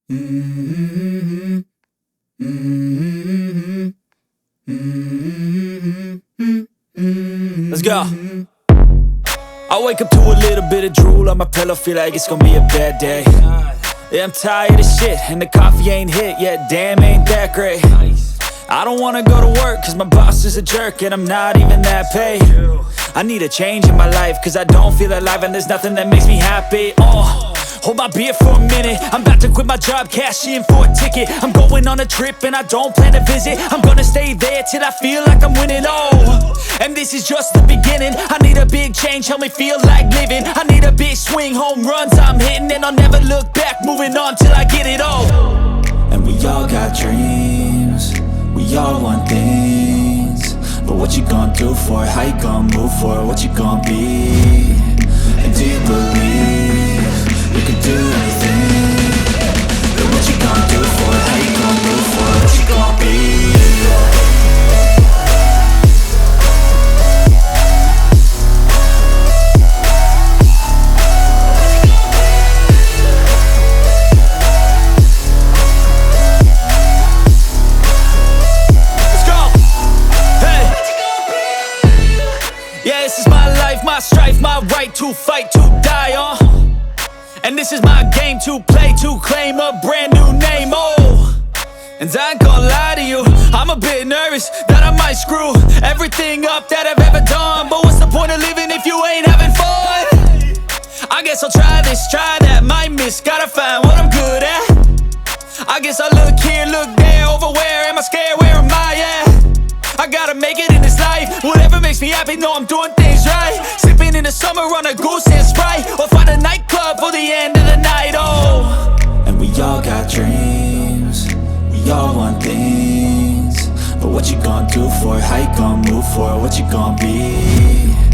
Let's go. I wake up to a little bit of drool on my pillow, feel like it's gonna be a bad day. Yeah, I'm tired of shit, and the coffee ain't hit yet, damn, ain't that great. I don't wanna go to work, cause my boss is a jerk, and I'm not even that paid. I need a change in my life, cause I don't feel alive, and there's nothing that makes me happy. Hold my beer for a minute, I'm about to quit my job, cash in for a ticket. I'm going on a trip and I don't plan to visit. I'm gonna stay there till I feel like I'm winning, and this is just the beginning. I need a big change, help me feel like living. I need a big swing, home runs I'm hitting, and I'll never look back, moving on till I get it all. And we all got dreams, we all want things, but what you gonna do for it? How you gonna move for it? What you gonna be? And do you believe you can do anything? But what you gonna do for it? How you gonna move for it? What you gonna be? My strife, my right to fight, to die on. And this is my game to play, to claim a brand new name, And I ain't gonna lie to you, I'm a bit nervous that I might screw everything up that I've ever done. But what's the point of living if you ain't having fun? I guess I'll try this, try that, might miss, gotta find what I'm good at. I guess I look here, look there, over where am I scared, where am I at? I gotta make it in this life, whatever makes me happy, know I'm doing things right. Sipping in the summer on a goose and Sprite, or find a nightclub for the end of the night, And we all got dreams, we all want things, but what you gonna do for it? How you gonna move for it? What you gonna be?